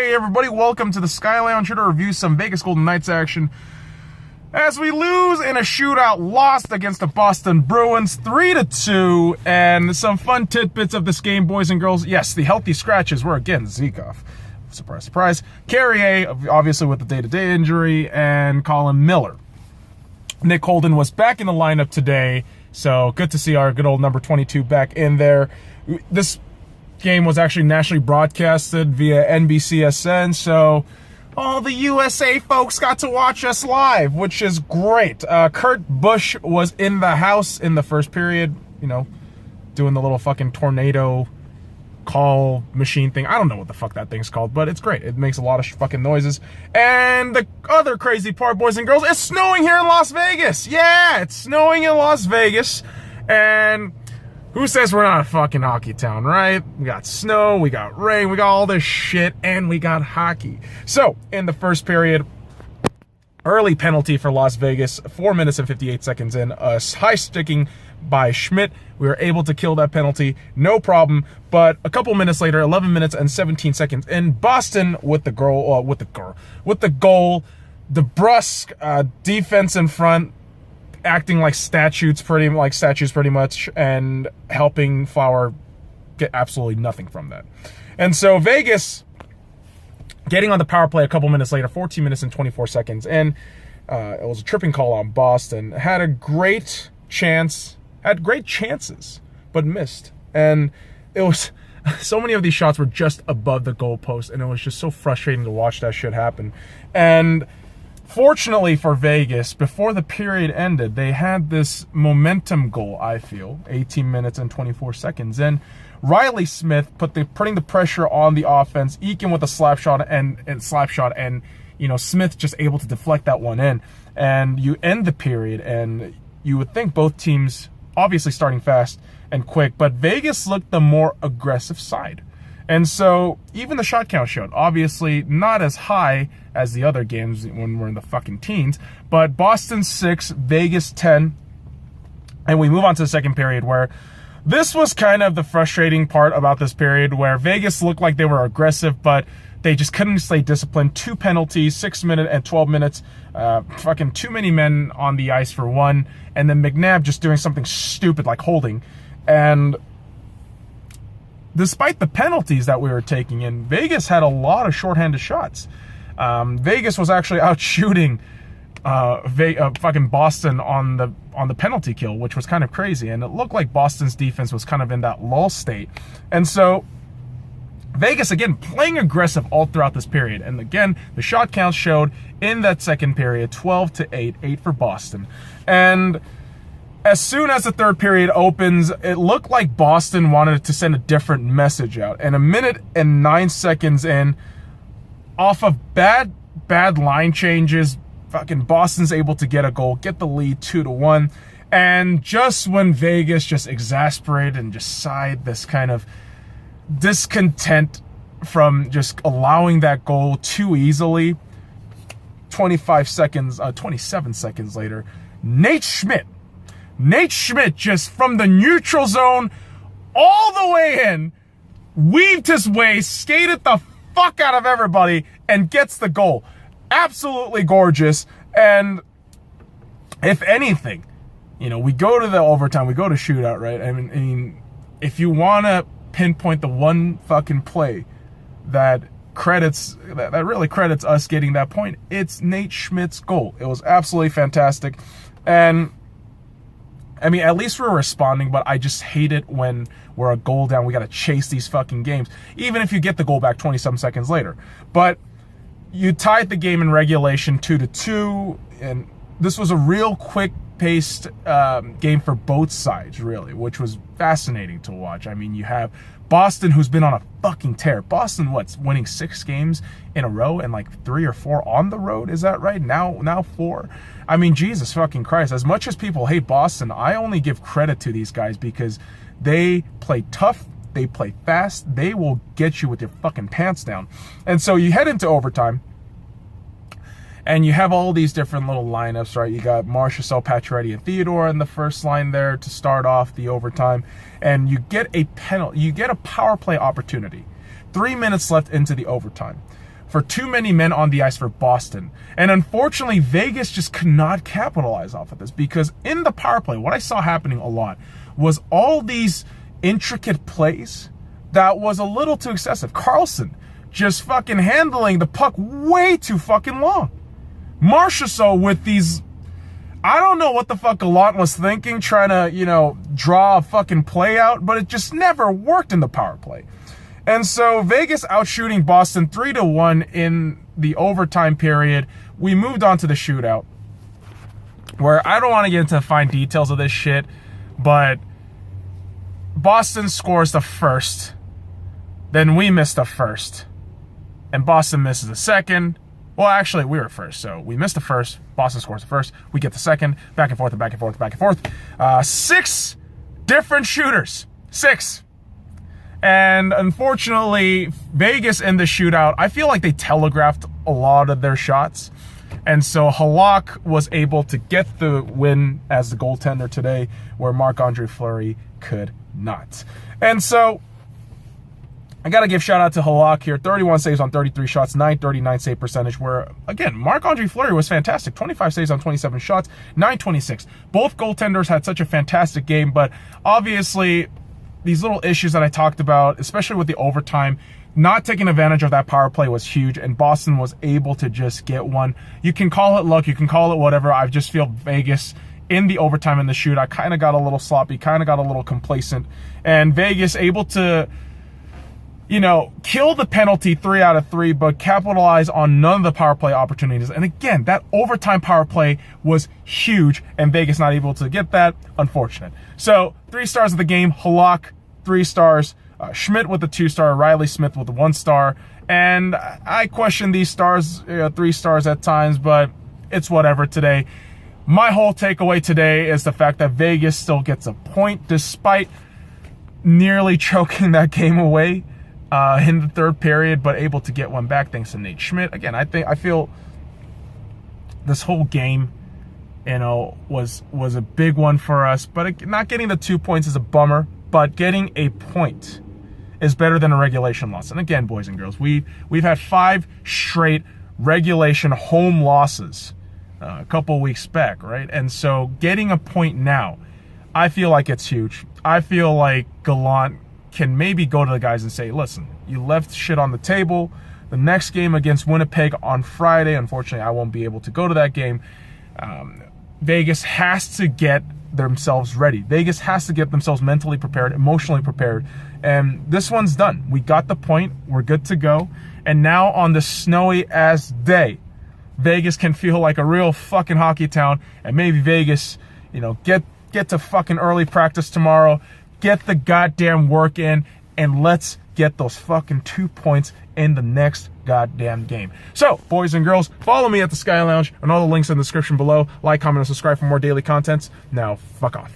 Hey everybody, welcome to the SkyLounge here to review some Vegas Golden Knights action as we lose in a shootout, lost against the Boston Bruins 3-2, and some fun tidbits of this game, boys and girls. Yes, the healthy scratches were again Zikov. Surprise, surprise. Carrier, obviously with the day-to-day injury, and Colin Miller. Nick Holden was back in the lineup today, so good to see our good old number 22 back in there. This game was actually nationally broadcasted via NBCSN, so all the USA folks got to watch us live, which is great. Kurt Busch was in the house in the first period, you know, doing the little fucking tornado call machine thing. I don't know what the fuck that thing's called, but it's great. It makes a lot of fucking noises. And the other crazy part, boys and girls, it's snowing here in Las Vegas. Yeah, it's snowing in Las Vegas. And who says we're not a fucking hockey town, right? We got snow, we got rain, we got all this shit, and we got hockey. So, in the first period, early penalty for Las Vegas, 4 minutes and 58 seconds in, a high sticking by Schmidt. We were able to kill that penalty, no problem. But a couple minutes later, 11 minutes and 17 seconds in, Boston with the goal, the brusque defense in front, acting like statues pretty much, and helping Flower get absolutely nothing from that. And so Vegas getting on the power play a couple minutes later, 14 minutes and 24 seconds, and it was a tripping call on Boston. Had great chances, but missed. And it was so many of these shots were just above the goalpost, and it was just so frustrating to watch that shit happen. And fortunately for Vegas, before the period ended, they had this momentum goal, I feel, 18 minutes and 24 seconds. And Riley Smith putting the pressure on the offense, Eakin with a slap shot, and you know, Smith just able to deflect that one in. And you end the period, and you would think both teams obviously starting fast and quick, but Vegas looked the more aggressive side. And so even the shot count showed, obviously not as high as the other games when we're in the fucking teens, but Boston 6, Vegas 10. And we move on to the second period, where this was kind of the frustrating part about this period, where Vegas looked like they were aggressive, but they just couldn't stay disciplined. 2 penalties, 6 minutes and 12 minutes. Fucking too many men on the ice for one. And then McNabb just doing something stupid like holding. And despite the penalties that we were taking in, Vegas had a lot of shorthanded shots. Vegas was actually out shooting fucking Boston on the penalty kill, which was kind of crazy. And it looked like Boston's defense was kind of in that lull state. And so Vegas, again, playing aggressive all throughout this period. And again, the shot count showed in that second period, 12-8, 8 for Boston. And as soon as the third period opens, it looked like Boston wanted to send a different message out. And 1 minute and 9 seconds in, off of bad line changes, fucking Boston's able to get a goal, get the lead 2-1. And just when Vegas just exasperated and just sighed this kind of discontent from just allowing that goal too easily, 27 seconds later, Nate Schmidt just from the neutral zone all the way in, weaved his way, skated the fuck out of everybody, and gets the goal. Absolutely gorgeous. And if anything, you know, we go to the overtime, we go to shootout, right? I mean, if you want to pinpoint the one fucking play that really credits us getting that point, it's Nate Schmidt's goal. It was absolutely fantastic. And I mean, at least we're responding, but I just hate it when we're a goal down. We got to chase these fucking games, even if you get the goal back 20-some seconds later. But you tied the game in regulation 2-2, and this was a real quick-paced game for both sides, really, which was fascinating to watch. I mean, you have Boston, who's been on a fucking tear. Boston, winning 6 games in a row and like 3 or 4 on the road? Is that right? Now 4. I mean, Jesus fucking Christ. As much as people hate Boston, I only give credit to these guys because they play tough, they play fast, they will get you with your fucking pants down. And so you head into overtime, and you have all these different little lineups, right? You got Marchessault, Pacioretty, and Theodore in the first line there to start off the overtime. And you get a penalty, you get a power play opportunity. 3 minutes left into the overtime. for too many men on the ice for Boston. And unfortunately, Vegas just could not capitalize off of this, because in the power play, what I saw happening a lot was all these intricate plays that was a little too excessive. Carlson just fucking handling the puck way too fucking long. Marchessault with these, I don't know what the fuck Gallant was thinking, trying to, you know, draw a fucking play out, but it just never worked in the power play. And so Vegas outshooting Boston 3-1 in the overtime period. We moved on to the shootout, where I don't want to get into the fine details of this shit, but Boston scores the first, then we missed the first, and Boston misses the second. Well, actually, we were first, so we missed the first, Boston scores the first, we get the second, back and forth and back and forth, back and forth. 6 different shooters. 6. And unfortunately, Vegas in the shootout, I feel like they telegraphed a lot of their shots. And so Halak was able to get the win as the goaltender today, where Marc-Andre Fleury could not. And so I got to give shout out to Halak here. 31 saves on 33 shots, 939 save percentage, where, again, Marc-Andre Fleury was fantastic. 25 saves on 27 shots, 926. Both goaltenders had such a fantastic game, but obviously these little issues that I talked about, especially with the overtime, not taking advantage of that power play was huge, and Boston was able to just get one. You can call it luck, you can call it whatever. I just feel Vegas in the overtime in the shootout kind of got a little sloppy, kind of got a little complacent, and Vegas able to, you know, kill the penalty 3 out of 3, but capitalize on none of the power play opportunities. And again, that overtime power play was huge, and Vegas not able to get that. Unfortunate. So 3 stars of the game. Halak, 3 stars. Schmidt with the 2-star. Riley Smith with the 1-star. And I question these stars, 3 stars at times, but it's whatever today. My whole takeaway today is the fact that Vegas still gets a point despite nearly choking that game away in the third period, but able to get one back thanks to Nate Schmidt. Again, I feel this whole game, you know, was a big one for us, but not getting the 2 points is a bummer, but getting a point is better than a regulation loss. And again, boys and girls, we've had 5 straight regulation home losses a couple weeks back, right? And so getting a point now, I feel like it's huge. I feel like Gallant can maybe go to the guys and say, listen, you left shit on the table. The next game against Winnipeg on Friday, unfortunately, I won't be able to go to that game. Vegas has to get themselves ready. Vegas has to get themselves mentally prepared, emotionally prepared. And this one's done. We got the point. We're good to go. And now on the snowy-ass day, Vegas can feel like a real fucking hockey town. And maybe Vegas, you know, get to fucking early practice tomorrow, get the goddamn work in, and let's get those fucking 2 points in the next goddamn game. So, boys and girls, follow me at the Sky Lounge and all the links in the description below. Like, comment, and subscribe for more daily contents. Now, fuck off.